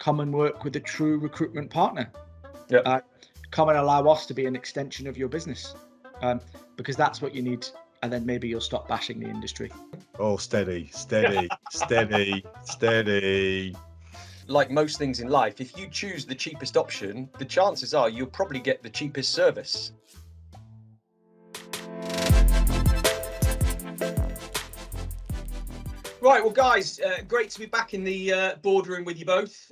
come and work with a true recruitment partner. Yeah. Come and allow us to be an extension of your business, because that's what you need. And then maybe you'll stop bashing the industry. Oh, steady. Like most things in life, if you choose the cheapest option, the chances are you'll probably get the cheapest service. Right, well, guys, great to be back in the boardroom with you both.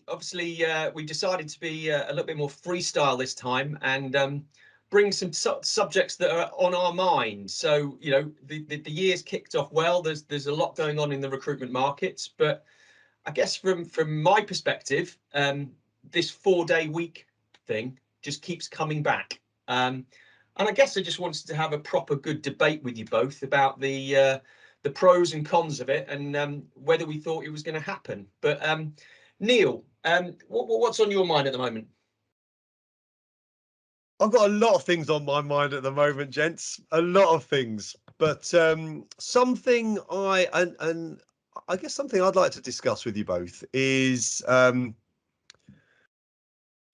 Obviously, we decided to be a little bit more freestyle this time and bring some subjects that are on our mind. So, you know, the year's kicked off well. There's a lot going on in the recruitment markets, but I guess from my perspective, this 4-day week thing just keeps coming back. And I guess I just wanted to have a proper good debate with you both about the pros and cons of it and whether we thought it was going to happen. But Neil, what's on your mind at the moment? I've got a lot of things on my mind at the moment, gents. A lot of things, but something I guess something I'd like to discuss with you both is the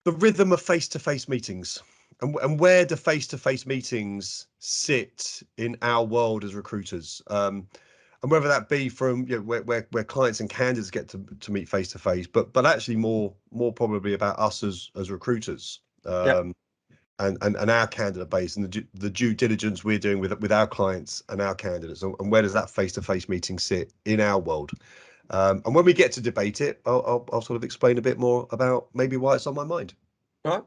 rhythm of face-to-face meetings and where do face-to-face meetings sit in our world as recruiters, and whether that be from, you know, where clients and candidates get to meet face-to-face, but actually more probably about us as recruiters. And our candidate base and the due diligence we're doing with our clients and our candidates, and where does that face-to-face meeting sit in our world? And when we get to debate it, I'll sort of explain a bit more about maybe why it's on my mind. All right.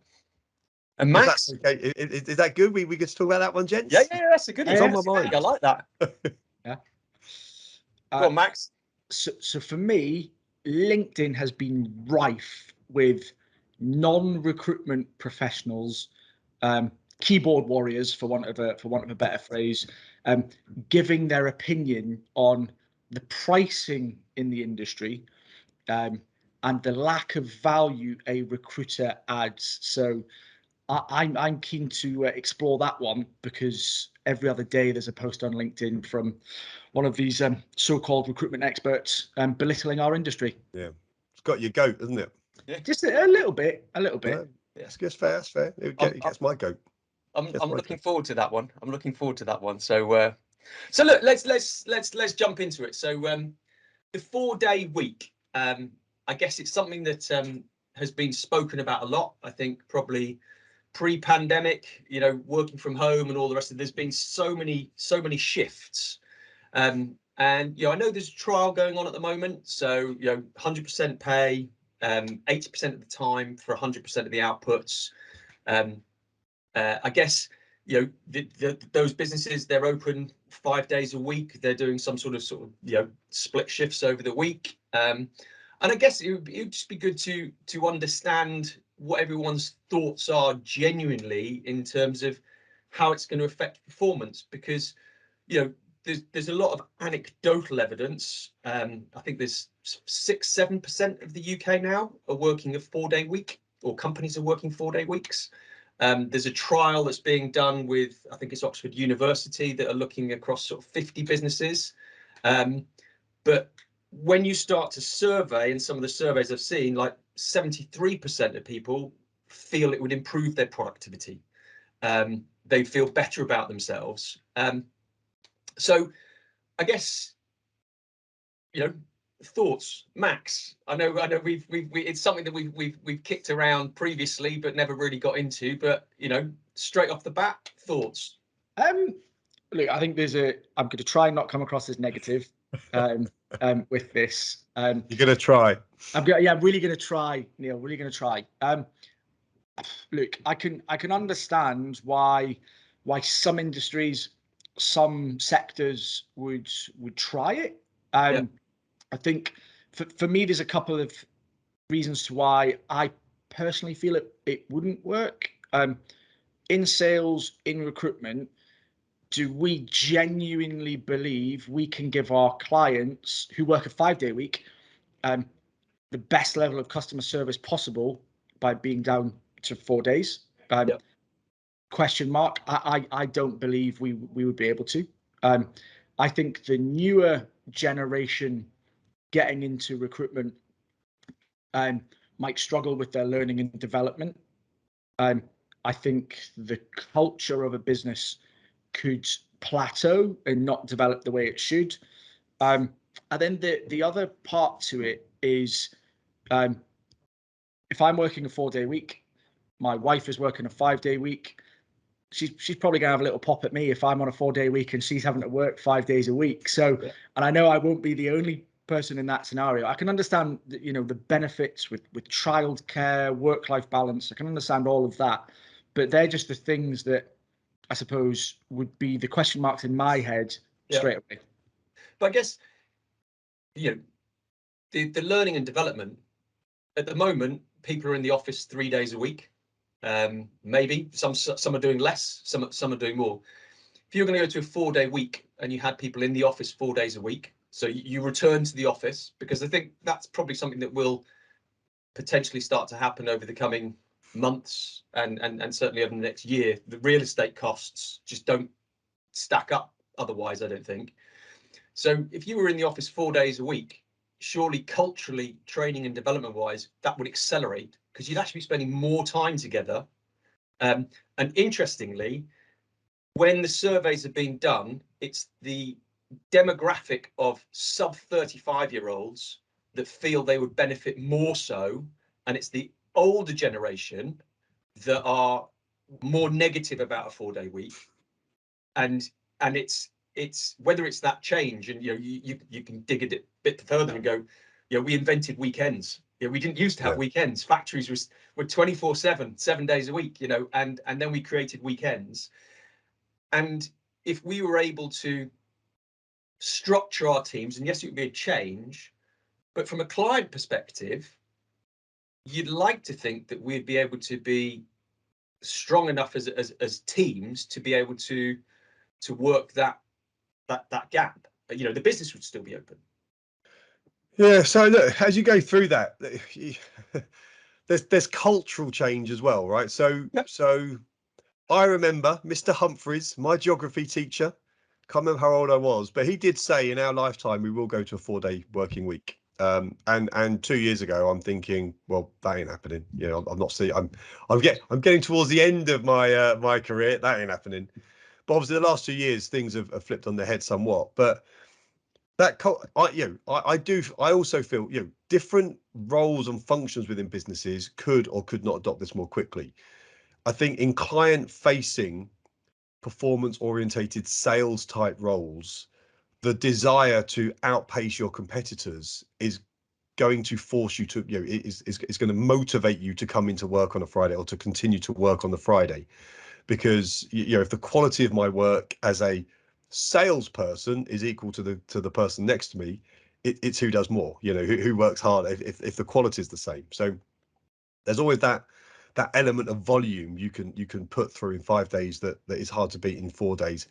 And Max, okay, is that good? We could talk about that one, gents. Yeah, that's a good one. It's on my mind. I like that. Yeah. Go on, Max. So for me, LinkedIn has been rife with non-recruitment professionals, keyboard warriors, for want of a better phrase, giving their opinion on the pricing in the industry, and the lack of value a recruiter adds. So I'm keen to explore that one, because every other day there's a post on LinkedIn from one of these so-called recruitment experts belittling our industry. Yeah, it's got your goat, isn't it? Yeah. Just a little bit. Yeah, that's fair. It gets my goat. I'm looking forward to that one. So look, let's jump into it. So the 4-day week, I guess it's something that has been spoken about a lot. I think probably pre-pandemic, you know, working from home and all the rest of it, there's been so many shifts. And you know, I know there's a trial going on at the moment. So, you know, 100% pay, 80% of the time for 100% of the outputs. I guess, you know, those businesses, they're open 5 days a week. They're doing some sort of you know, split shifts over the week. And I guess it would just be good to understand what everyone's thoughts are genuinely in terms of how it's going to affect performance, because, you know, there's a lot of anecdotal evidence. I think there's 6-7% of the UK now are working a 4-day week, or companies are working 4-day weeks. There's a trial that's being done with, I think it's Oxford University, that are looking across sort of 50 businesses. But when you start to survey, and some of the surveys I've seen, like 73% of people feel it would improve their productivity. They feel better about themselves. So I guess, you know, thoughts, Max. I know we've it's something that we've kicked around previously but never really got into, but, you know, straight off the bat, thoughts. Look, I think I'm going to try and not come across as negative with this. You're going to try. I'm really going to try, Neil. Really going to try. Look, I can understand why some industries, some sectors would try it. I think for me, there's a couple of reasons to why I personally feel it wouldn't work. In sales, in recruitment, do we genuinely believe we can give our clients who work a 5-day week the best level of customer service possible by being down to 4 days? Question mark. I don't believe we would be able to. I think the newer generation getting into recruitment might struggle with their learning and development. I think the culture of a business could plateau and not develop the way it should. And then the other part to it is, if I'm working a 4-day week, my wife is working a 5-day week, she's probably gonna have a little pop at me if I'm on a 4-day week and she's having to work 5 days a week. So, and I know I won't be the only person in that scenario. I can understand that, you know, the benefits with childcare, work-life balance. I can understand all of that, but they're just the things that I suppose would be the question marks in my head straight away. But I guess, you know, the learning and development at the moment, people are in the office 3 days a week. Maybe some are doing less, some are doing more. If you're going to go to a 4-day week and you had people in the office 4 days a week, so you return to the office, because I think that's probably something that will potentially start to happen over the coming months and certainly over the next year. The real estate costs just don't stack up otherwise, I don't think. So if you were in the office 4 days a week, surely culturally, training and development wise, that would accelerate, because you'd actually be spending more time together. And interestingly, when the surveys are being done, it's the demographic of sub 35-year-olds that feel they would benefit more so, and it's the older generation that are more negative about a 4-day week. And it's whether it's that change, and you know, you can dig a bit further and go, you know, we invented weekends. You know, we didn't used to have weekends. Factories were 24/7, 7 days a week, you know, and then we created weekends. And if we were able to structure our teams, and yes, it would be a change, but from a client perspective, you'd like to think that we'd be able to be strong enough as teams to be able to work that gap. You know, the business would still be open. Yeah, so look, as you go through that, there's cultural change as well, right? So I remember Mr. Humphreys, my geography teacher, can't remember how old I was, but he did say in our lifetime we will go to a 4-day working week. And 2 years ago, I'm thinking, well, that ain't happening. You know, I'm not seeing. I'm getting towards the end of my my career. That ain't happening. But obviously, the last 2 years, things have flipped on their head somewhat. But that I also feel, you know, different roles and functions within businesses could or could not adopt this more quickly. I think in client-facing, performance-orientated sales type roles, the desire to outpace your competitors is going to force you to, you know, is going to motivate you to come into work on a Friday or to continue to work on the Friday, because you know, if the quality of my work as a salesperson is equal to the person next to me, it's who does more, you know, who works hard if the quality is the same. So there's always that element of volume you can put through in 5 days that is hard to beat in 4 days,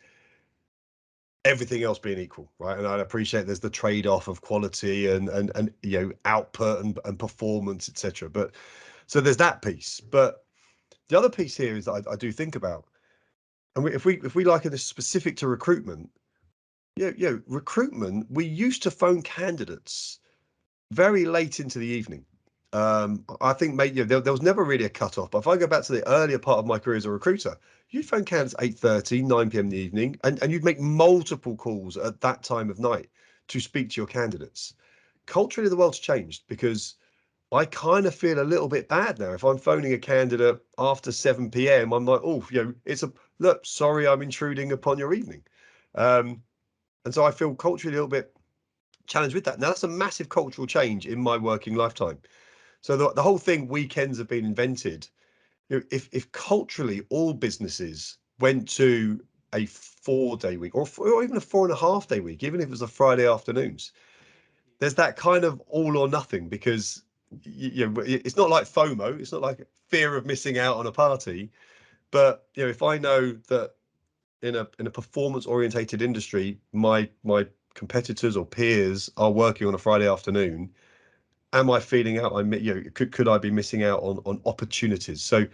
everything else being equal, right? And I appreciate there's the trade-off of quality and you know, output and performance, etc. But so there's that piece. But the other piece here is that I do think about, and if we like it specific to recruitment, recruitment, we used to phone candidates very late into the evening. I think, mate, you know, there was never really a cut-off. But if I go back to the earlier part of my career as a recruiter, you'd phone candidates 8:30, 9 p.m. in the evening, and you'd make multiple calls at that time of night to speak to your candidates. Culturally, the world's changed, because I kind of feel a little bit bad now. If I'm phoning a candidate after 7 p.m, I'm like, oh, you know, look, sorry, I'm intruding upon your evening. And so I feel culturally a little bit challenged with that. Now, that's a massive cultural change in my working lifetime. So the whole thing, weekends have been invented. You know, if culturally all businesses went to a 4-day week or even a 4.5-day week, even if it was a Friday afternoons, there's that kind of all or nothing, because you know, it's not like FOMO, it's not like fear of missing out on a party. But you know, if I know that in a performance orientated industry, my competitors or peers are working on a Friday afternoon, am I feeling out? You know, could I be missing out on opportunities? So,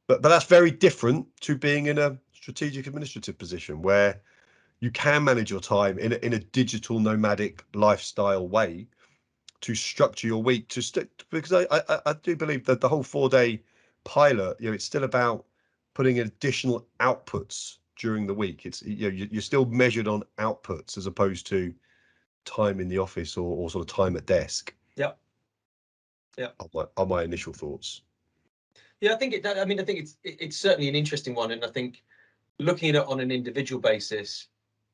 but that's very different to being in a strategic administrative position where you can manage your time in a digital nomadic lifestyle way, to structure your week because I do believe that the whole 4-day pilot, it's still about putting additional outputs during the week. It's you're still measured on outputs as opposed to time in the office or sort of time at desk. Yeah. Are my initial thoughts. Yeah, I think it's certainly an interesting one, and I think looking at it on an individual basis,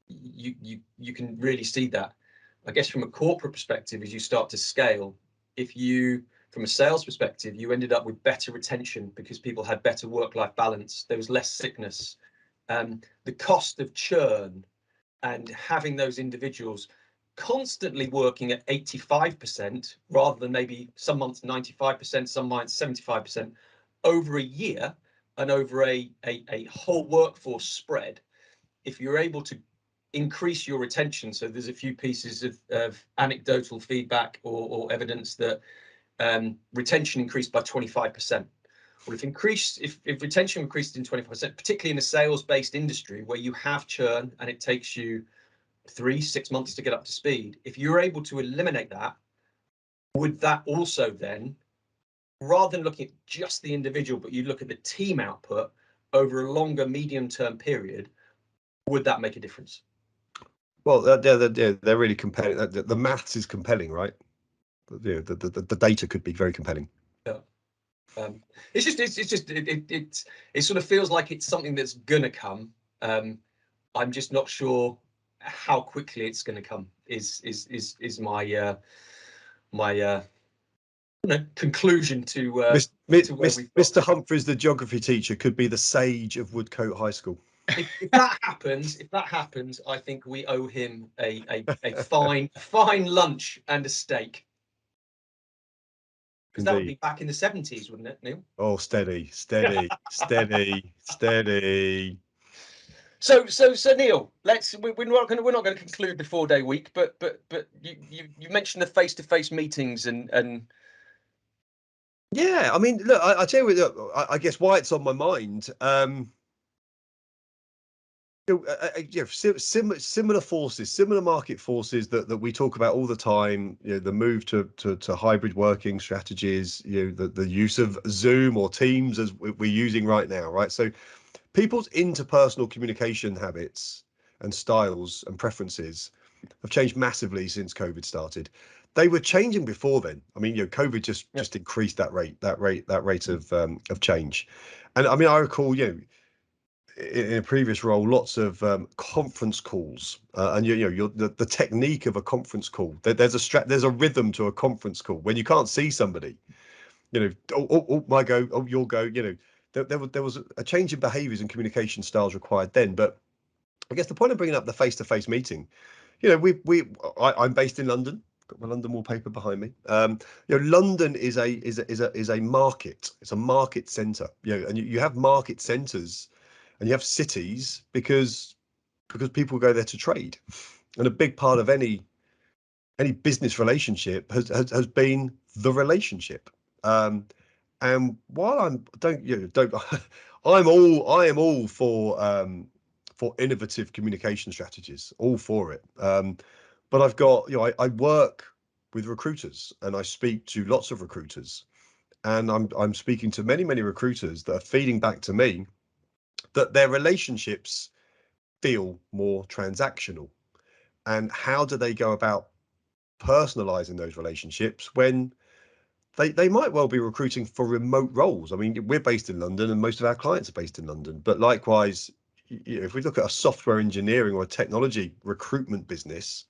you can really see that. I guess from a corporate perspective, as you start to scale, from a sales perspective, you ended up with better retention because people had better work-life balance. There was less sickness. The cost of churn and having those individuals constantly working at 85% rather than maybe some months 95%, some months 75% over a year and over a whole workforce spread. If you're able to increase your retention, so there's a few pieces of anecdotal feedback or evidence that retention increased by 25%. Well, if retention increased in 25%, particularly in a sales-based industry where you have churn and it takes you 3-6 months to get up to speed, if you're able to eliminate that, would that also then, rather than looking at just the individual, but you look at the team output over a longer medium-term period, would that make a difference? Well, they're really compelling. The maths is compelling, right? The data could be very compelling. Yeah. It sort of feels like it's something that's gonna come. I'm just not sure how quickly it's going to come. Is my conclusion to where we've got Mr. to. Humphreys, the geography teacher, could be the sage of Woodcote High School. If that happens, I think we owe him a fine lunch and a steak. Because that would be back in the 70s, wouldn't it, Neil? Oh, steady. So Neil, we're not going to conclude the 4-day week, but you mentioned the face-to-face meetings and yeah, I mean, look, I tell you, look, I guess why it's on my mind. Similar forces, similar market forces that we talk about all the time. The move to hybrid working strategies. The use of Zoom or Teams as we're using right now, right? So people's interpersonal communication habits and styles and preferences have changed massively since COVID started. They were changing before then. I mean, COVID just increased that rate of change. And I mean, I recall, in a previous role, lots of conference calls, and the technique of a conference call. There's a rhythm to a conference call when you can't see somebody. My go, your go. There was a change in behaviours and communication styles required then. But I guess the point of bringing up the face-to-face meeting, I'm based in London. Got my London wallpaper behind me. London is a market. It's a market centre. And you have market centres. And you have cities because people go there to trade, and a big part of any business relationship has been the relationship. And while I am all for innovative communication strategies, all for it. But I've got I work with recruiters and I speak to lots of recruiters, and I'm speaking to many recruiters that are feeding back to me that their relationships feel more transactional. And how do they go about personalizing those relationships when they might well be recruiting for remote roles? I mean, we're based in London and most of our clients are based in London, but likewise, if we look at a software engineering or a technology recruitment business,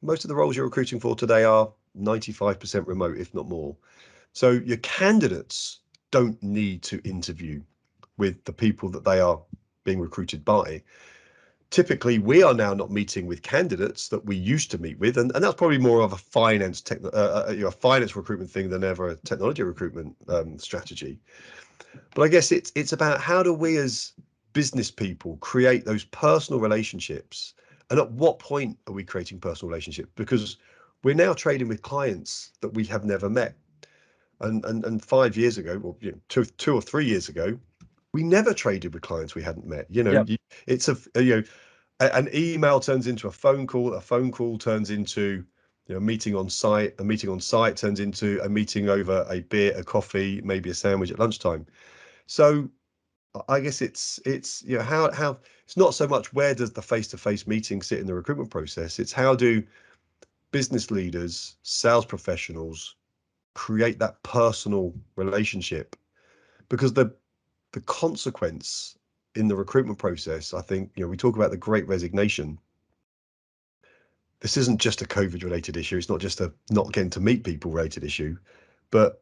most of the roles you're recruiting for today are 95% remote, if not more. So your candidates don't need to interview with the people that they are being recruited by. Typically, we are now not meeting with candidates that we used to meet with, and that's probably more of a finance recruitment thing than ever a technology recruitment strategy. But I guess it's about how do we as business people create those personal relationships, and at what point are we creating personal relationships? Because we're now trading with clients that we have never met, and 5 years ago, or 2 or 3 years ago, we never traded with clients we hadn't met. It's an email turns into a phone call turns into a meeting on site. A meeting on site turns into a meeting over a beer, a coffee, maybe a sandwich at lunchtime. So I guess it's how it's not so much where does the face-to-face meeting sit in the recruitment process. It's how do business leaders, sales professionals create that personal relationship, because the consequence in the recruitment process, I think, we talk about the great resignation. This isn't just a COVID related issue. It's not just a not getting to meet people related issue, but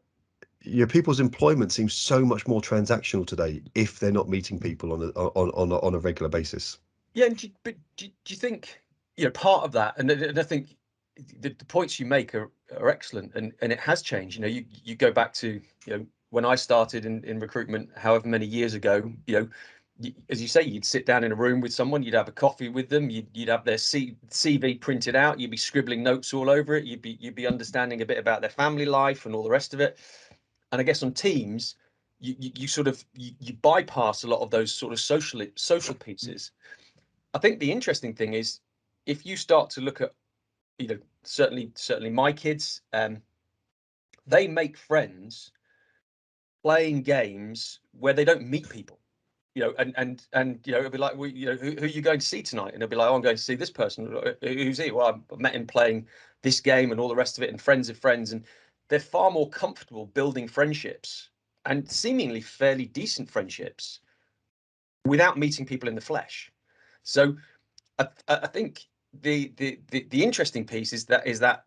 people's employment seems so much more transactional today if they're not meeting people on a regular basis. Yeah, and do you think part of that, and I think the points you make are excellent, and it has changed. You go back to when I started in recruitment, however many years ago. As you say, you'd sit down in a room with someone, you'd have a coffee with them, you'd have their CV printed out, you'd be scribbling notes all over it, you'd be understanding a bit about their family life and all the rest of it. And I guess on Teams, you sort of you bypass a lot of those sort of social pieces. I think the interesting thing is if you start to look at certainly my kids, they make friends playing games where they don't meet people. And it'll be like, well, who are you going to see tonight? And it'll be like, oh, I'm going to see this person. Who's he? Well, I met him playing this game and all the rest of it, and friends of friends. And they're far more comfortable building friendships and seemingly fairly decent friendships without meeting people in the flesh. So I think the interesting piece is that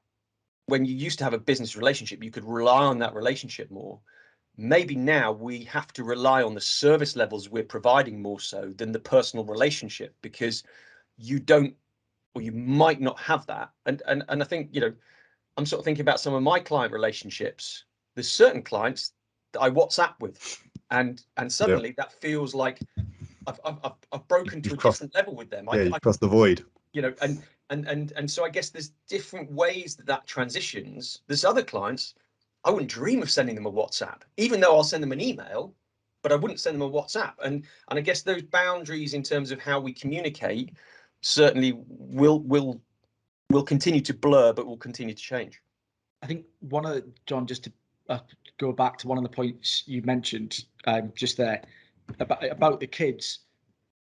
when you used to have a business relationship, you could rely on that relationship more. Maybe now we have to rely on the service levels we're providing more so than the personal relationship, because you don't, or you might not have that. And I think, I'm sort of thinking about some of my client relationships. There's certain clients that I WhatsApp with, and suddenly that feels like I've broken to a different level with them. You've crossed the void. And so I guess there's different ways that transitions. There's other clients I wouldn't dream of sending them a WhatsApp, even though I'll send them an email, but I wouldn't send them a WhatsApp. And I guess those boundaries in terms of how we communicate certainly will continue to blur, but will continue to change. I think John, just to go back to one of the points you mentioned just there about the kids,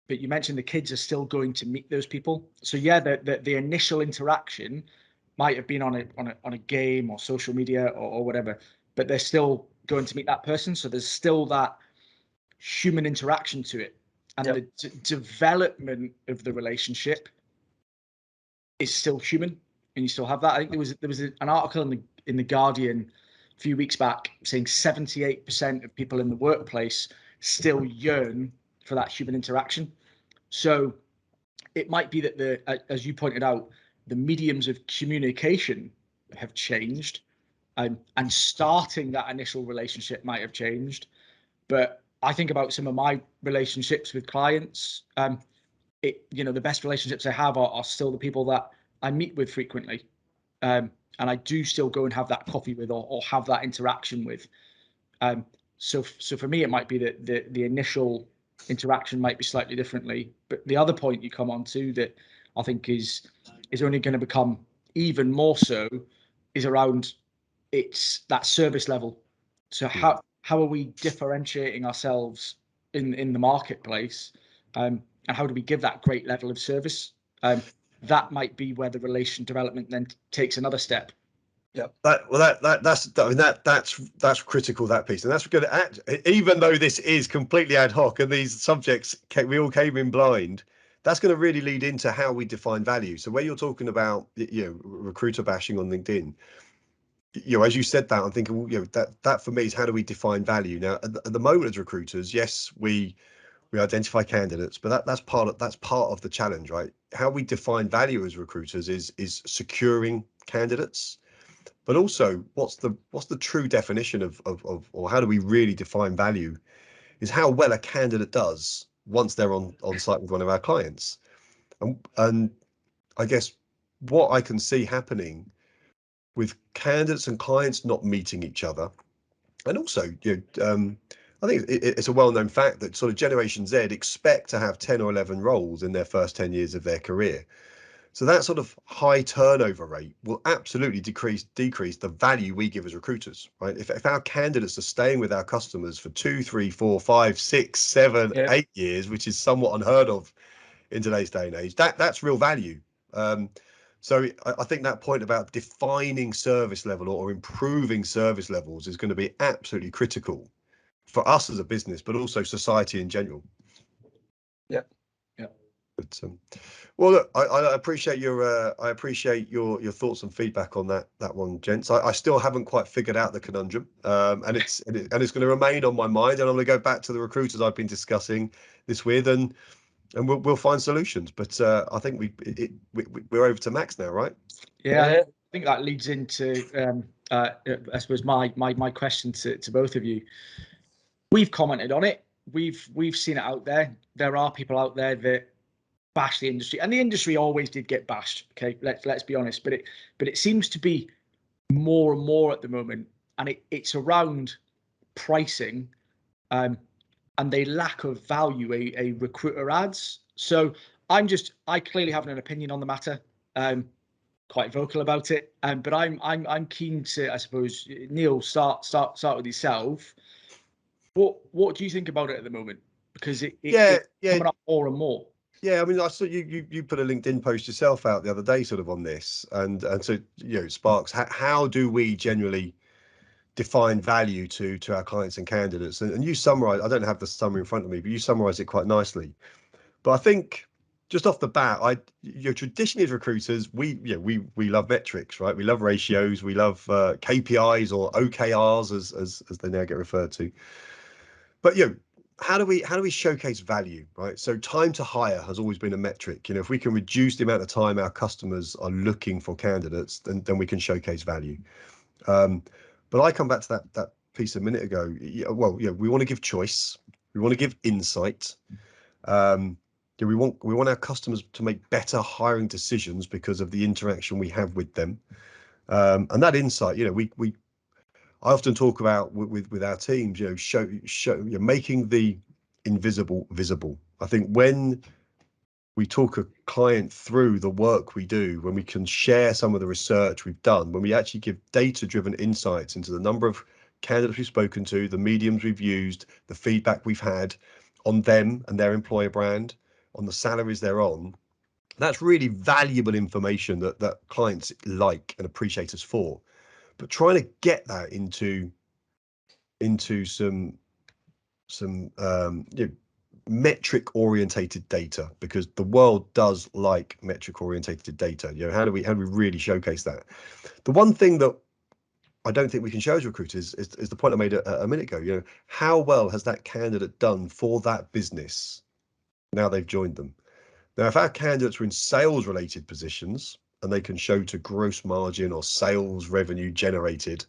but you mentioned the kids are still going to meet those people. So yeah, the initial interaction might have been on a game or social media or whatever, but they're still going to meet that person. So there's still that human interaction to it, and the development of the relationship is still human, and you still have that. I think there was an article in the Guardian a few weeks back saying 78% of people in the workplace still yearn for that human interaction. So it might be that as you pointed out, the mediums of communication have changed, and starting that initial relationship might have changed. But I think about some of my relationships with clients. The best relationships I have are still the people that I meet with frequently, and I do still go and have that coffee with or have that interaction with. So for me, it might be that the initial interaction might be slightly differently. But the other point you come on to that I think is only going to become even more so is around it's that service level. So how are we differentiating ourselves in the marketplace, and how do we give that great level of service? That might be where the relation development then takes another step. Yeah, that's critical, that piece, and that's good. Even though this is completely ad hoc and these subjects we all came in blind, that's going to really lead into how we define value. So where you're talking about recruiter bashing on LinkedIn, as you said that, I'm thinking, that for me is how do we define value? Now at the moment as recruiters, yes, we identify candidates, but that's part of the challenge, right? How we define value as recruiters is securing candidates. But also, what's the true definition of or how do we really define value is how well a candidate does once they're on site with one of our clients. And I guess what I can see happening with candidates and clients not meeting each other, and also, I think it's a well-known fact that sort of Generation Z expect to have 10 or 11 roles in their first 10 years of their career. So that sort of high turnover rate will absolutely decrease the value we give as recruiters, right? If our candidates are staying with our customers for 2, 3, 4, 5, 6, 7, Yeah. 8 years, which is somewhat unheard of in today's day and age, that's real value. So I think that point about defining service level or improving service levels is going to be absolutely critical for us as a business, but also society in general. Yeah. But well, look, I appreciate your thoughts and feedback on that one, gents. I still haven't quite figured out the conundrum, and it's going to remain on my mind, and I'm going to go back to the recruiters I've been discussing this with, and we'll find solutions. But I think we're over to Max now, right? Yeah, I think that leads into I suppose my question to both of you. We've commented on it. We've seen it out there. There are people out there that bash the industry, and the industry always did get bashed. Okay, let's be honest. But it seems to be more and more at the moment, and it's around pricing, and the lack of value a recruiter adds. So I clearly have an opinion on the matter. Quite vocal about it. But I'm keen to, I suppose, Neil, start with yourself. What do you think about it at the moment? Because it's coming up more and more. Yeah, I mean, I saw you put a LinkedIn post yourself out the other day, sort of on this, and so Sparks. How do we generally define value to our clients and candidates? And you summarize. I don't have the summary in front of me, but you summarize it quite nicely. But I think just off the bat, traditionally as recruiters, we love metrics, right? We love ratios, we love KPIs or OKRs as they now get referred to. But how do we showcase value, right? So time to hire has always been a metric. If we can reduce the amount of time our customers are looking for candidates, then we can showcase value. But I come back to that piece a minute ago. We want to give choice, we want to give insight. We want our customers to make better hiring decisions because of the interaction we have with them, and that insight. I often talk about with our teams, making the invisible visible. I think when we talk a client through the work we do, when we can share some of the research we've done, when we actually give data-driven insights into the number of candidates we've spoken to, the mediums we've used, the feedback we've had on them and their employer brand, on the salaries they're on, that's really valuable information that clients like and appreciate us for. But trying to get that into some metric orientated data, because the world does like metric orientated data. How do we really showcase that? The one thing that I don't think we can show as recruiters is the point I made a minute ago. How well has that candidate done for that business now they've joined them? Now, if our candidates are in sales related positions and they can show to gross margin or sales revenue generated,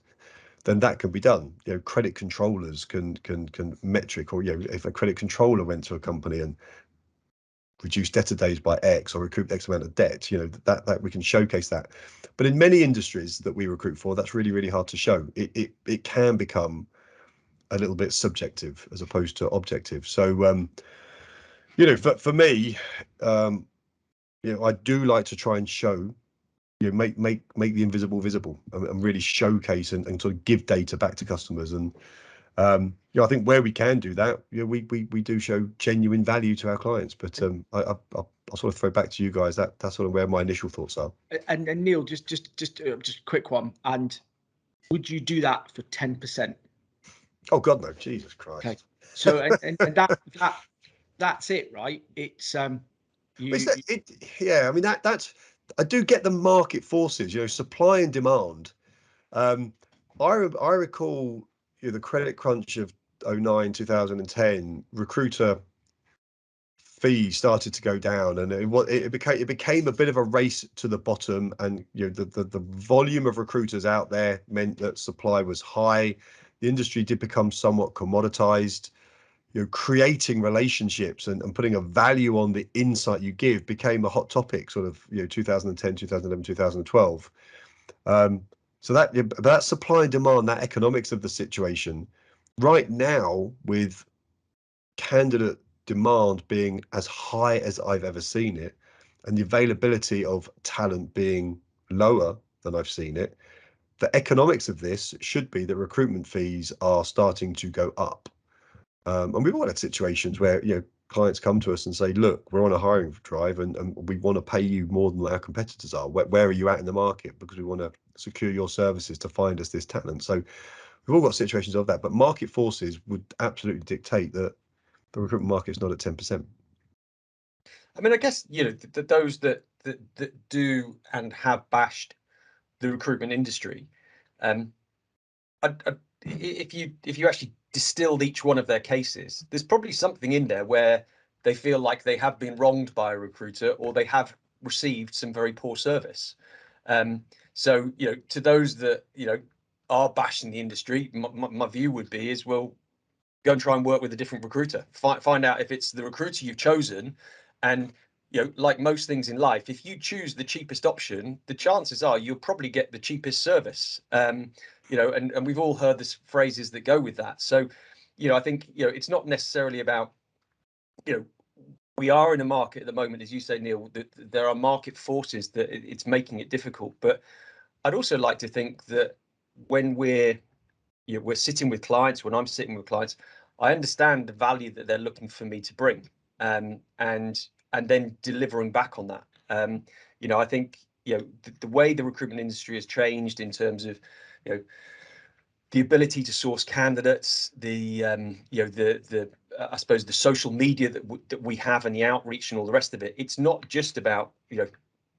then that can be done. Credit controllers can metric, or if a credit controller went to a company and reduced debtor days by X or recouped X amount of debt, that we can showcase that. But in many industries that we recruit for, that's really, really hard to show. It can become a little bit subjective as opposed to objective. So for me, I do like to try and show, make the invisible visible, and really showcase and sort of give data back to customers. And I think where we can do that, we do show genuine value to our clients. But I'll sort of throw back to you guys. That's sort of where my initial thoughts are. And Neil, just a quick one. And would you do that for 10%? Oh God, no! Jesus Christ. Okay. So and that's it, right? It's I mean that's, I do get the market forces, supply and demand. I recall the credit crunch of 2009, 2010. Recruiter fees started to go down, and it became a bit of a race to the bottom. And the volume of recruiters out there meant that supply was high. The industry did become somewhat commoditized. Creating relationships and putting a value on the insight you give became a hot topic, sort of 2010, 2011, 2012. So that supply and demand, that economics of the situation right now, with candidate demand being as high as I've ever seen it, and the availability of talent being lower than I've seen it, the economics of this should be that recruitment fees are starting to go up. And we've all had situations where, you know, clients come to us and say, look, we're on a hiring drive and we want to pay you more than our competitors are. Where are you at in the market? Because we want to secure your services to find us this talent. So we've all got situations of that, but market forces would absolutely dictate that the recruitment market is not at 10%. I mean, I guess, you know, those that do and have bashed the recruitment industry, if you actually distilled each one of their cases, there's probably something in there where they feel like they have been wronged by a recruiter or they have received some very poor service. So, you know, to those that, you know, are bashing the industry, my view would be is, well, go and try and work with a different recruiter. Find out if it's the recruiter you've chosen. And, you know, like most things in life, if you choose the cheapest option, the chances are you'll probably get the cheapest service. You know, and we've all heard the phrases that go with that. So, you know, I think, you know, it's not necessarily about, you know, we are in a market at the moment, as you say, Neil, that there are market forces that it's making it difficult. But I'd also like to think that when we're sitting with clients, when I'm sitting with clients, I understand the value that they're looking for me to bring, and then delivering back on that. You know, I think, you know, the way the recruitment industry has changed in terms of, you know, the ability to source candidates, the you know, the I suppose the social media that we have and the outreach and all the rest of it. It's not just about, you know,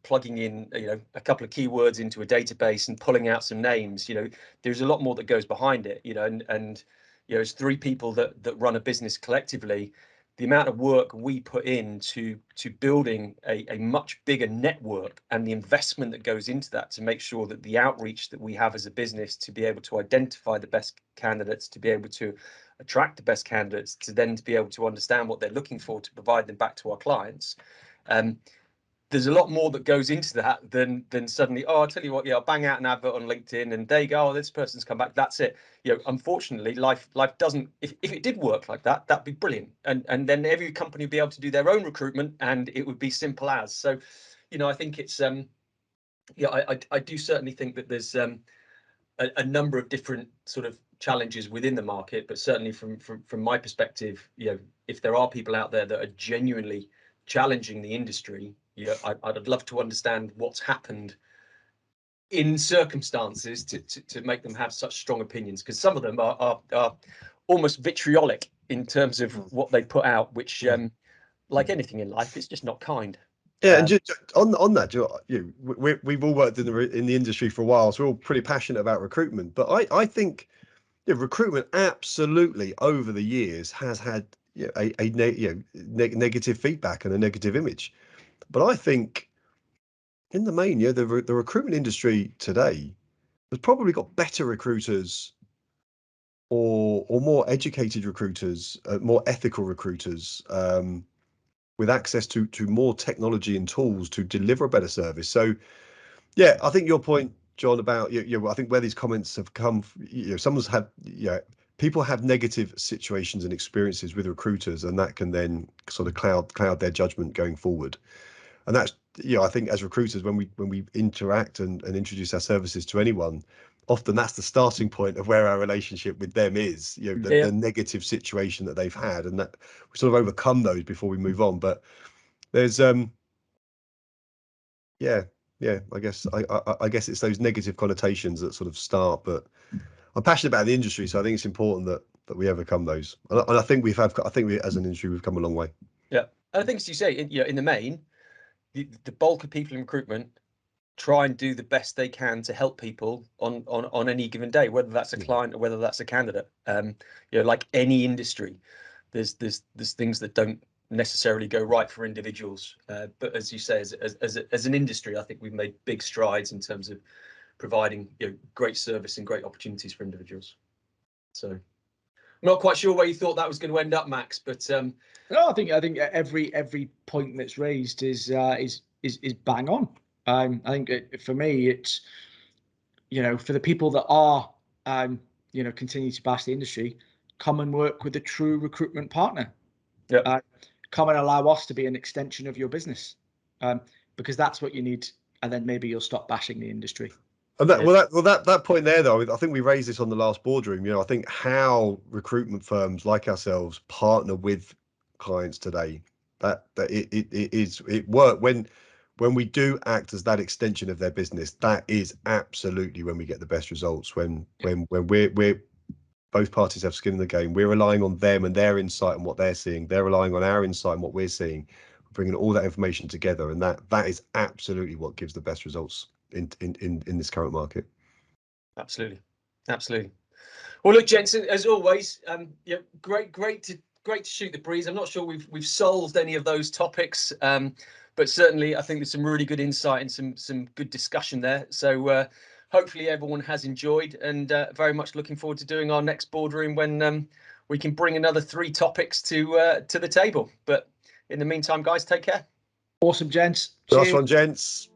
plugging in, you know, a couple of keywords into a database and pulling out some names. You know, there's a lot more that goes behind it, you know, and you know, as three people that run a business collectively, the amount of work we put into building a much bigger network and the investment that goes into that to make sure that the outreach that we have as a business to be able to identify the best candidates, to be able to attract the best candidates, to then to be able to understand what they're looking for to provide them back to our clients. There's a lot more that goes into that than suddenly, oh, I'll tell you what, yeah, I'll bang out an advert on LinkedIn and there you go, oh, this person's come back, that's it. You know, unfortunately, life doesn't, if it did work like that, that'd be brilliant. And then every company would be able to do their own recruitment and it would be simple as. So, you know, I think it's, yeah, I do certainly think that there's a number of different sort of challenges within the market, but certainly from my perspective, you know, if there are people out there that are genuinely challenging the industry, yeah, I'd love to understand what's happened in circumstances to make them have such strong opinions, because some of them are almost vitriolic in terms of what they put out, which, like anything in life, it's just not kind. Yeah, and just on that, we've all worked in the industry for a while, so we're all pretty passionate about recruitment. But I think recruitment absolutely over the years has had negative feedback and a negative image. But I think in the main, the recruitment industry today has probably got better recruiters or more educated recruiters, more ethical recruiters, with access to more technology and tools to deliver a better service. So, yeah, I think your point, John, about I think where these comments have come, someone's had, people have negative situations and experiences with recruiters, and that can then sort of cloud their judgment going forward. And that's, I think as recruiters, when we interact and introduce our services to anyone, often that's the starting point of where our relationship with them is, the negative situation that they've had, and that we sort of overcome those before we move on. But there's I guess I guess it's those negative connotations that sort of start. But I'm passionate about the industry, so I think it's important that we overcome those. And I think we as an industry we've come a long way. Yeah, and I think, as you say, in the main, the bulk of people in recruitment try and do the best they can to help people on any given day, whether that's a client or whether that's a candidate. Like any industry, there's things that don't necessarily go right for individuals. But as you say, as an industry, I think we've made big strides in terms of providing great service and great opportunities for individuals. So I'm not quite sure where you thought that was going to end up, Max, but no, I think every point that's raised is bang on. I think for me, it's, for the people that are, continue to bash the industry, come and work with a true recruitment partner. Yeah. Come and allow us to be an extension of your business. because that's what you need, and then maybe you'll stop bashing the industry. And that point there, though, I think we raised this on the last boardroom. I think how recruitment firms like ourselves partner with clients today, that it work when we do act as that extension of their business. That is absolutely when we get the best results. When we're both parties have skin in the game. We're relying on them and their insight and what they're seeing. They're relying on our insight and what we're seeing, bringing all that information together, and that is absolutely what gives the best results in this current market. Absolutely. Well, look, gents, as always, great to shoot the breeze. I'm not sure we've solved any of those topics, but certainly I think there's some really good insight and some good discussion there. So hopefully everyone has enjoyed, and very much looking forward to doing our next boardroom when we can bring another 3 topics to the table. But in the meantime, guys, take care. Awesome, gents. Last one, gents.